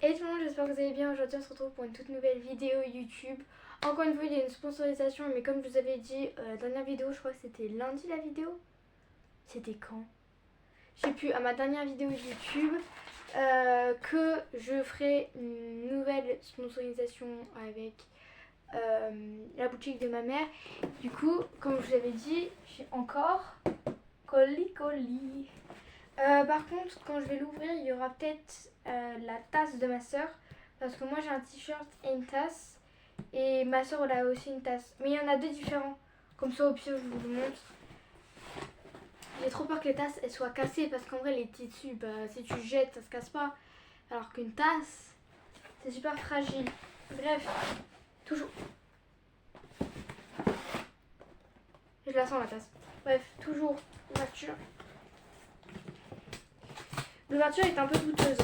Hey tout le monde, j'espère que vous allez bien. Aujourd'hui on se retrouve pour une toute nouvelle vidéo YouTube. Encore une fois il y a une sponsorisation, mais comme je vous avais dit, la dernière vidéo, je crois que c'était lundi la vidéo. C'était quand? Je sais plus, à ma dernière vidéo YouTube, que je ferai une nouvelle sponsorisation avec la boutique de ma mère. Du coup, comme je vous avais dit, j'ai encore colis. Par contre, quand je vais l'ouvrir, il y aura peut-être la tasse de ma soeur. Parce que moi j'ai un t-shirt et une tasse. Et ma soeur elle a aussi une tasse. Mais il y en a deux différents. Comme ça au pire je vous le montre. J'ai trop peur que les tasses elles soient cassées. Parce qu'en vrai les tissus, bah, si tu jettes ça se casse pas. Alors qu'une tasse, c'est super fragile. Bref, toujours. Je la sens la tasse. Bref, toujours ouverture. L'ouverture est un peu douteuse.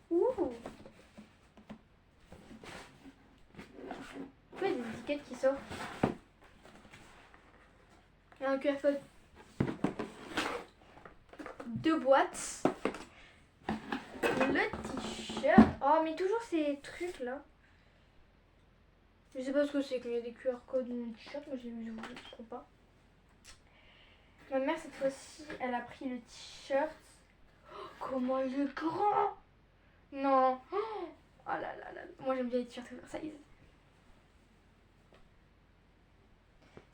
Ouh! Pourquoi il y a des étiquettes qui sortent? Il y a un QR code. 2 boîtes. Le t-shirt. Oh, mais toujours ces trucs là. Je sais pas ce que c'est qu'il y a des QR codes dans le t-shirt. Moi, je ne comprends pas. Ma mère, cette fois-ci, elle a pris le t-shirt. Oh, comment il est grand! Non! Oh là là là. Moi, j'aime bien les t-shirts oversize.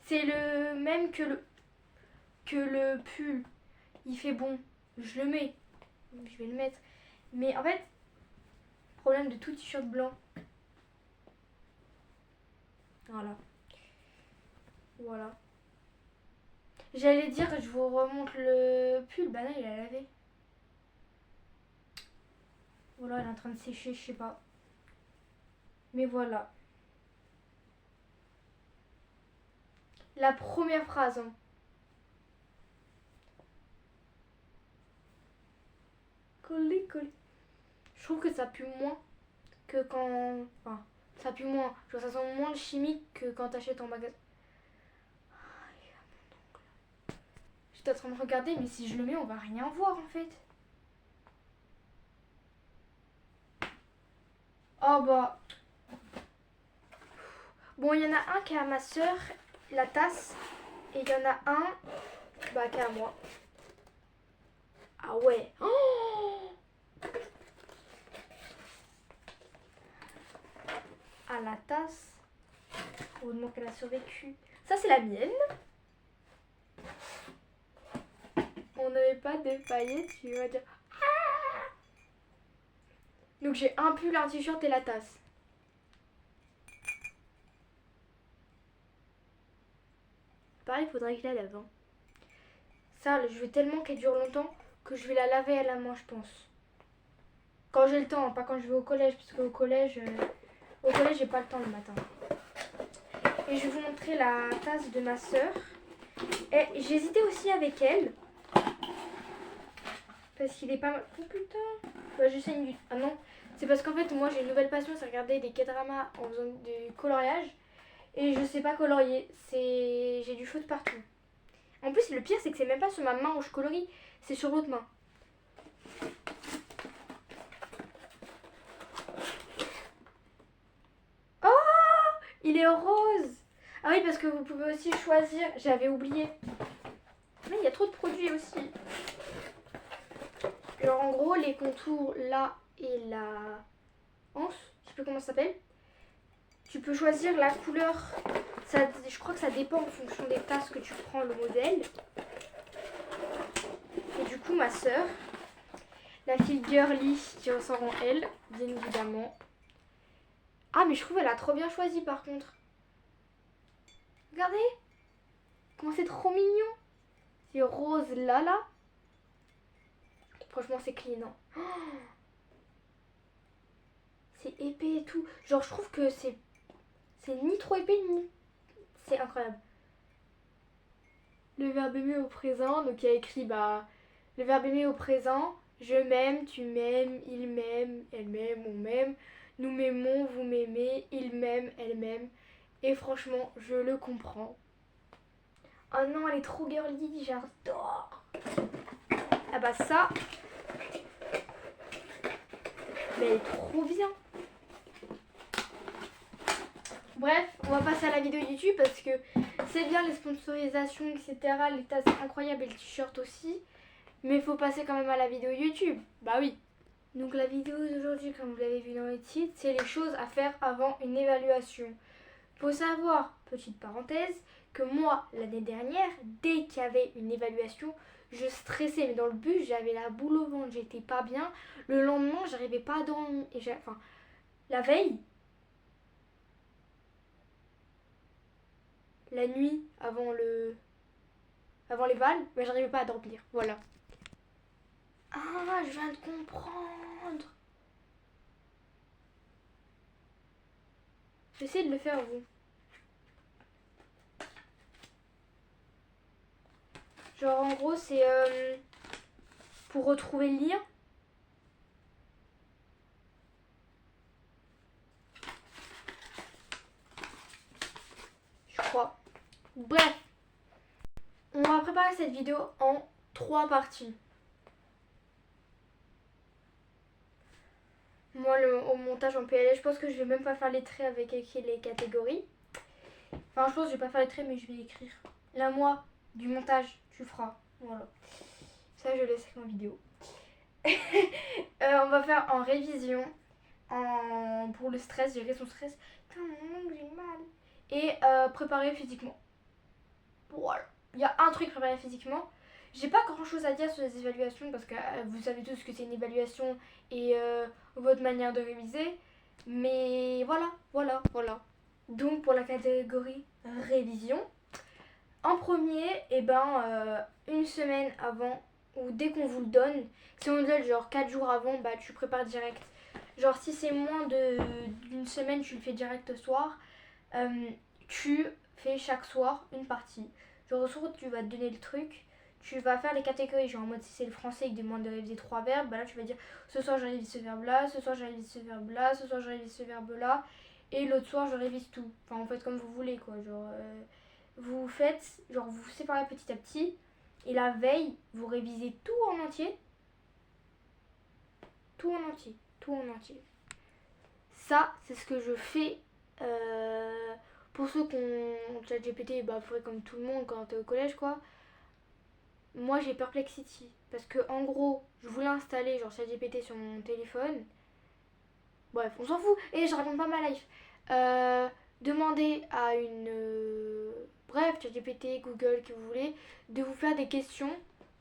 C'est le même que le pull. Il fait bon. Je le mets. Je vais le mettre. Mais en fait, problème de tout t-shirt blanc. Voilà. Voilà. J'allais dire, je vous remonte le pull. Bah non, il a lavé. Voilà, il est en train de sécher, je sais pas. Mais voilà. La première phrase. Hein. Coller. Je trouve que ça pue moins que quand... Enfin, ça pue moins. Genre, ça sent moins chimique que quand t'achètes en magasin. J'étais en train de regarder, mais si je le mets, on va rien voir en fait. Oh bah. Bon, il y en a un qui est à ma soeur, la tasse. Et il y en a un bah, qui est à moi. Ah ouais. Oh, à la tasse. Heureusement qu'elle a survécu. Ça, c'est la mienne. On n'avait pas de paillettes, tu vas dire. Ah, donc j'ai un pull, un t-shirt et la tasse. Pareil, il faudrait que je la lave. Hein. Ça, je veux tellement qu'elle dure longtemps que je vais la laver à la main, je pense. Quand j'ai le temps, pas quand je vais au collège, parce qu'au collège, j'ai pas le temps le matin. Et je vais vous montrer la tasse de ma soeur. Et j'hésitais aussi avec elle. Parce qu'il est pas mal. Oh putain. Bah, je saigne du. Ah non. C'est parce qu'en fait, moi j'ai une nouvelle passion, c'est regarder des K-dramas en faisant du coloriage. Et je sais pas colorier. J'ai du feu de partout. En plus, le pire, c'est que c'est même pas sur ma main où je colorie, c'est sur l'autre main. Oh, il est rose. Ah oui, parce que vous pouvez aussi choisir. J'avais oublié. Mais il y a trop de produits aussi. Alors en gros, les contours là et la hanche, je sais plus comment ça s'appelle. Tu peux choisir la couleur. Ça, je crois que ça dépend en fonction des tasses que tu prends le modèle. Et du coup, ma soeur, la fille girly qui ressort en elle, bien évidemment. Ah, mais je trouve qu'elle a trop bien choisi par contre. Regardez comment c'est trop mignon. C'est rose là. Franchement, c'est clean. Hein. Oh, c'est épais et tout. Genre, je trouve que c'est ni trop épais, ni... C'est incroyable. Le verbe aimer au présent, donc il y a écrit, bah... Le verbe aimer au présent, je m'aime, tu m'aimes, il m'aime, elle m'aime, on m'aime. Nous m'aimons, vous m'aimez, il m'aime, elle m'aime. Et franchement, je le comprends. Oh non, elle est trop girly, j'adore. Ah bah ça, mais elle est trop bien. Bref, on va passer à la vidéo YouTube parce que c'est bien les sponsorisations, etc. Les tasses incroyables et le t-shirt aussi. Mais il faut passer quand même à la vidéo YouTube. Bah oui. Donc la vidéo d'aujourd'hui, comme vous l'avez vu dans le titre, c'est les choses à faire avant une évaluation. Faut savoir, petite parenthèse, que moi, l'année dernière, dès qu'il y avait une évaluation, je stressais. Mais dans le bus, j'avais la boule au ventre, j'étais pas bien. Le lendemain, j'arrivais pas à dormir. Enfin, la veille, la nuit avant l'éval, bah, j'arrivais pas à dormir. Voilà. Ah, je viens de comprendre. J'essaie de le faire vous. Genre en gros c'est pour retrouver le lien. Je crois. Bref. On va préparer cette vidéo en 3 parties. Moi au montage en PLS, je pense que je vais même pas faire les traits avec écrit les catégories. Enfin je pense que je vais pas faire les traits mais je vais écrire. Là moi, du montage, tu feras. Voilà. Ça je laisserai en vidéo. On va faire en révision. Pour le stress, gérer son stress. Putain, mon ongle, j'ai mal. Et préparer physiquement. Voilà. Il y a un truc préparé physiquement. J'ai pas grand chose à dire sur les évaluations parce que vous savez tous que c'est une évaluation et votre manière de réviser. Mais voilà. Donc pour la catégorie révision, en premier, une semaine avant ou dès qu'on vous le donne, si on le donne genre 4 jours avant, bah tu prépares direct. Genre si c'est moins d'une semaine, tu le fais direct ce soir. Tu fais chaque soir une partie. Genre au soir, tu vas te donner le truc. Tu vas faire les catégories. Genre en mode si c'est le français qui demande de réviser 3 verbes, bah là tu vas dire ce soir je révise ce verbe là, ce soir je révise ce verbe là, ce soir je révise ce verbe là. Et l'autre soir je révise tout. Enfin en fait comme vous voulez quoi. Genre vous faites, genre vous vous séparez petit à petit. Et la veille, vous révisez tout en entier. Tout en entier. Tout en entier. Ça, c'est ce que je fais pour ceux qui ont ChatGPT, bah faudrait comme tout le monde quand t'es au collège quoi. Moi j'ai Perplexity parce que en gros, je voulais installer genre ChatGPT sur mon téléphone. Bref, on s'en fout. Et je raconte pas ma life. Demandez à une bref, ChatGPT, Google, que vous voulez, de vous faire des questions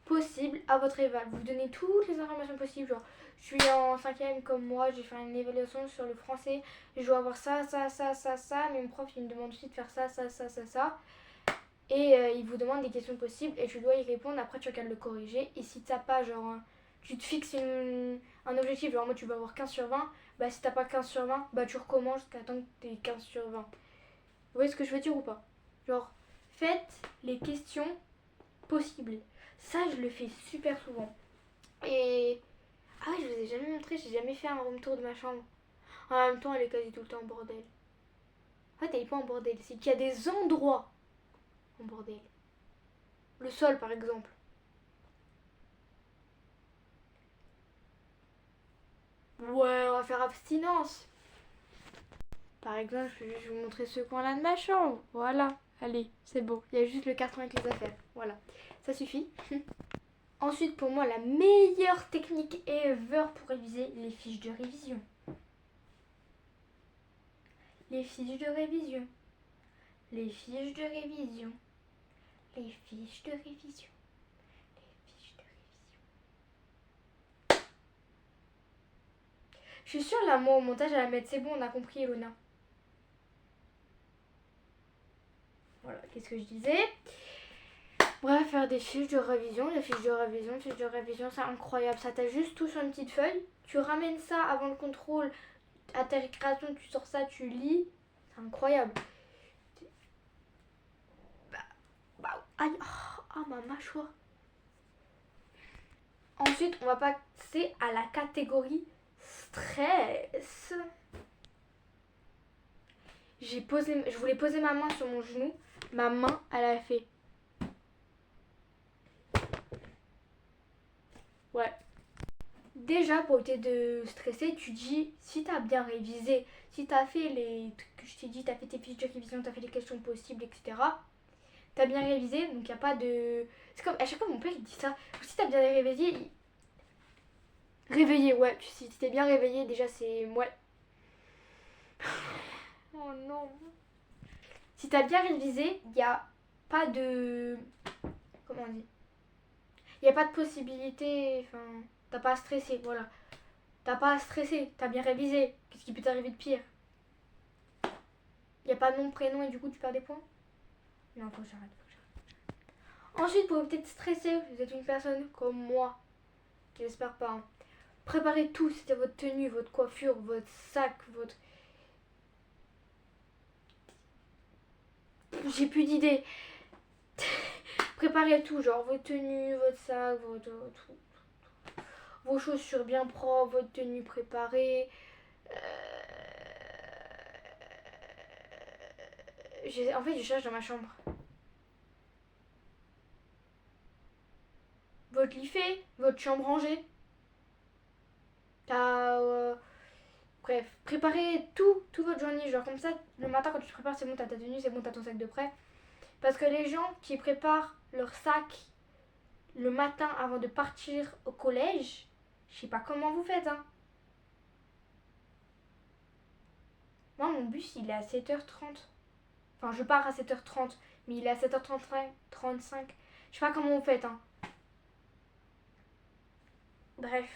possibles à votre éval. Vous donnez toutes les informations possibles, genre je suis en 5ème comme moi, j'ai fait une évaluation sur le français, je dois avoir ça, mais mon prof il me demande aussi de faire ça. Et il vous demande des questions possibles et tu dois y répondre, après tu regardes le corriger. Et si t'as pas genre, tu te fixes un objectif, genre moi tu vas avoir 15 sur 20, bah si t'as pas 15 sur 20, bah tu recommences jusqu'à temps que t'aies 15 sur 20. Vous voyez ce que je veux dire ou pas? Genre, faites les questions possibles. Ça, je le fais super souvent. Et. Ah oui, je vous ai jamais montré, j'ai jamais fait un room tour de ma chambre. En même temps, elle est quasi tout le temps en bordel. En fait, elle est pas en bordel, c'est qu'il y a des endroits en bordel. Le sol, par exemple. Ouais, on va faire abstinence. Par exemple, je vais juste vous montrer ce coin-là de ma chambre. Voilà. Allez, c'est beau. Il y a juste le carton avec les affaires. Voilà. Ça suffit. Ensuite, pour moi, la meilleure technique ever pour réviser les fiches de révision. Les fiches de révision. Les fiches de révision. Les fiches de révision. Les fiches de révision. Je suis sûre, là, moi, au montage, à la mettre. C'est bon, on a compris, Elona. Voilà, qu'est-ce que je disais? Bref, faire des fiches de révision, c'est incroyable. Ça t'a juste tout sur une petite feuille. Tu ramènes ça avant le contrôle. À ta récréation, tu sors ça, tu lis. C'est incroyable. Aïe, oh, ma mâchoire. Ensuite, on va passer à la catégorie stress. Je voulais poser ma main sur mon genou. Ma main, elle a fait déjà, pour éviter de stresser, tu dis si t'as bien révisé, si t'as fait les trucs que je t'ai dit, t'as fait tes fiches de révision, t'as fait les questions possibles, etc. T'as bien révisé, donc il n'y a pas de... C'est comme à chaque fois mon père il dit ça. Si t'as bien révisé, réveillé, ouais. Si t'es bien réveillé, déjà c'est... Ouais. Oh non. Si t'as bien révisé, il n'y a pas de... Comment on dit? Il n'y a pas de possibilité... Enfin, t'as pas à stresser, voilà. T'as pas à stresser, t'as bien révisé. Qu'est-ce qui peut t'arriver de pire? Il n'y a pas de nom, prénom et du coup tu perds des points? Non, faut que j'arrête. Ensuite, pour éviter de stresser, vous êtes une personne comme moi. J'espère pas. Hein. Préparez tout, c'était votre tenue, votre coiffure, votre sac, votre... J'ai plus d'idées. Préparez tout, genre votre tenue, votre sac, vos chaussures bien propres, votre tenue préparée. En fait, je cherche dans ma chambre. Votre lit fait, votre chambre rangée. T'as... Bref, préparez tout votre journée. Genre comme ça, le matin quand tu te prépares, c'est bon, t'as ta tenue, c'est bon, t'as ton sac de prêt. Parce que les gens qui préparent leur sac le matin avant de partir au collège, je sais pas comment vous faites, hein. Moi, mon bus, il est à 7h30. Enfin, je pars à 7h30, mais il est à 7h35. Je sais pas comment vous faites, hein. Bref.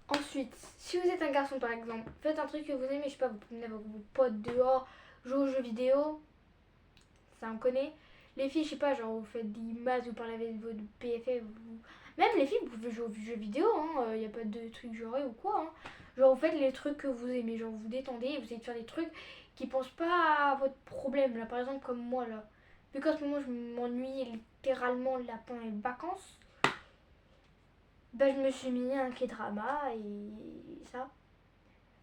Ensuite, si vous êtes un garçon par exemple, faites un truc que vous aimez, je sais pas, vous promenez avec vos potes dehors, jouez aux jeux vidéo, ça on connaît. Les filles, je sais pas, genre vous faites des maths, vous parlez avec votre PFF, même les filles, vous pouvez jouer aux jeux vidéo, hein, y a pas de trucs genrés ou quoi, hein. Genre vous faites les trucs que vous aimez, genre vous détendez, vous essayez de faire des trucs qui pensent pas à votre problème, là par exemple comme moi là. Vu qu'en ce moment je m'ennuie littéralement là pendant les vacances, bah je me suis mis un K-drama et ça.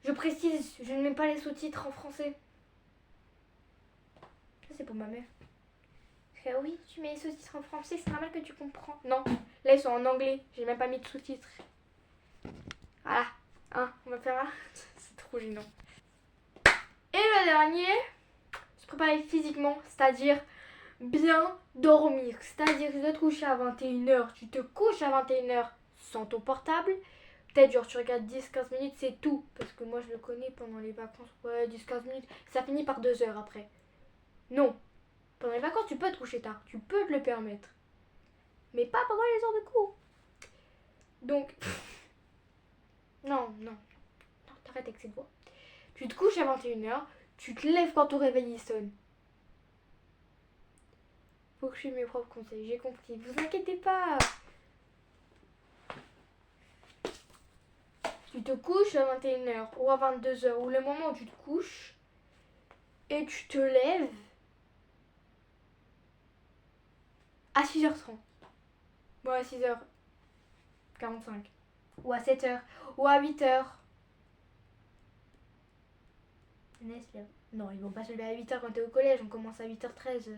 Je précise, je ne mets pas les sous-titres en français. Ça c'est pour ma mère. Parce que oui, tu mets les sous-titres en français, c'est normal que tu comprends. Non, là ils sont en anglais, j'ai même pas mis de sous-titres. Voilà, hein, on va faire là. C'est trop gênant. Et le dernier, se préparer physiquement, c'est-à-dire bien dormir. C'est-à-dire que tu dois te coucher à 21h, tu te couches à 21h sans ton portable. Peut-être genre tu regardes 10-15 minutes, c'est tout. Parce que moi je le connais pendant les vacances. Ouais, 10-15 minutes, ça finit par 2 heures après. Non. Pendant les vacances, tu peux te coucher tard. Tu peux te le permettre. Mais pas pendant les heures de cours. Donc... Non, t'arrêtes avec cette voix. Tu te couches à 21h, tu te lèves quand ton réveil sonne. Faut que je suive mes propres conseils, j'ai compris. Vous inquiétez pas. Tu te couches à 21h ou à 22h ou le moment où tu te couches et tu te lèves à 6h30. Bon, à 6h45. Ou à 7h. Ou à 8h. Non, ils vont pas se lever à 8h quand t'es au collège. On commence à 8h13.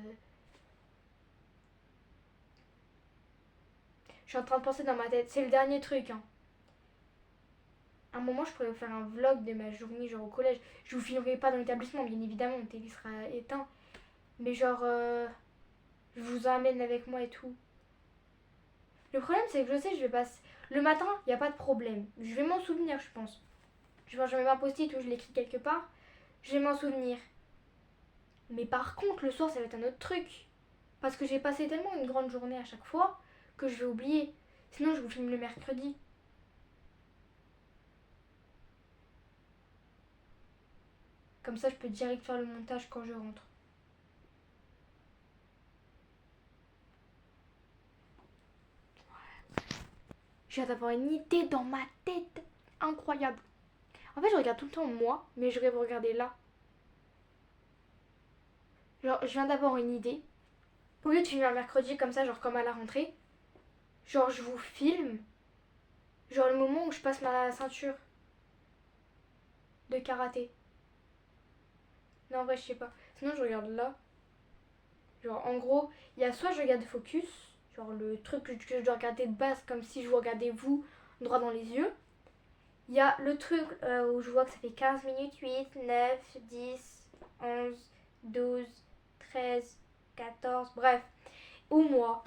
Je suis en train de penser dans ma tête. C'est le dernier truc, hein. À un moment, je pourrais vous faire un vlog de ma journée, genre au collège. Je vous filmerai pas dans l'établissement, bien évidemment, mon télé sera éteint. Mais genre, je vous emmène avec moi et tout. Le problème, c'est que je sais, je vais passer... Le matin, il n'y a pas de problème. Je vais m'en souvenir, je pense. Je mets ma post-it ou je l'écris quelque part. Je vais m'en souvenir. Mais par contre, le soir, ça va être un autre truc. Parce que j'ai passé tellement une grande journée à chaque fois que je vais oublier. Sinon, je vous filme le mercredi. Comme ça, je peux direct faire le montage quand je rentre. Je viens d'avoir une idée dans ma tête. Incroyable. En fait, je regarde tout le temps moi, mais je vais vous regarder là. Genre, je viens d'avoir une idée. Au lieu de filmer un mercredi comme ça, genre comme à la rentrée, genre je vous filme, genre le moment où je passe ma ceinture de karaté. Non, en vrai, je sais pas. Sinon, je regarde là. Genre, en gros, il y a soit je regarde focus, genre le truc que je dois regarder de base comme si je vous regardais vous droit dans les yeux. Il y a le truc où je vois que ça fait 15 minutes, 8, 9, 10, 11, 12, 13, 14, bref. Ou moi.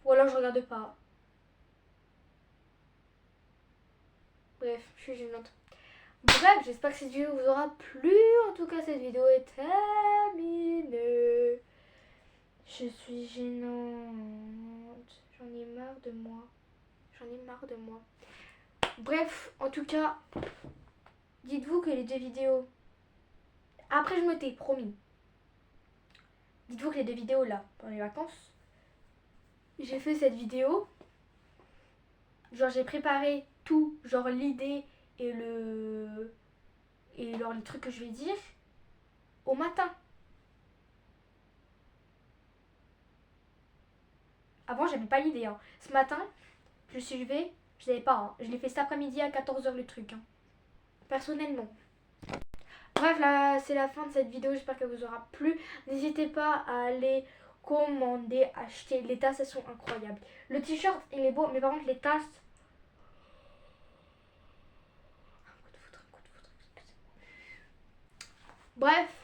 Ou alors je regarde pas. Bref, je suis gênante. Bref, j'espère que cette vidéo vous aura plu. En tout cas, cette vidéo est terminée. Je suis gênante. J'en ai marre de moi. J'en ai marre de moi. Bref, en tout cas, dites-vous que les 2 vidéos... Après, je me tais, promis. Dites-vous que les 2 vidéos là, pendant les vacances, j'ai fait cette vidéo. Genre, j'ai préparé tout, genre l'idée et genre les trucs que je vais dire au matin. Avant, j'avais pas l'idée. Hein. Ce matin, je suis levée, je savais pas. Hein. Je l'ai fait cet après-midi à 14h le truc. Hein. Personnellement. Bref, là, c'est la fin de cette vidéo. J'espère qu'elle vous aura plu. N'hésitez pas à aller commander, acheter. Les tasses, elles sont incroyables. Le t-shirt, il est beau, mais par contre, les tasses... Un coup de foudre, excusez-moi. Bref.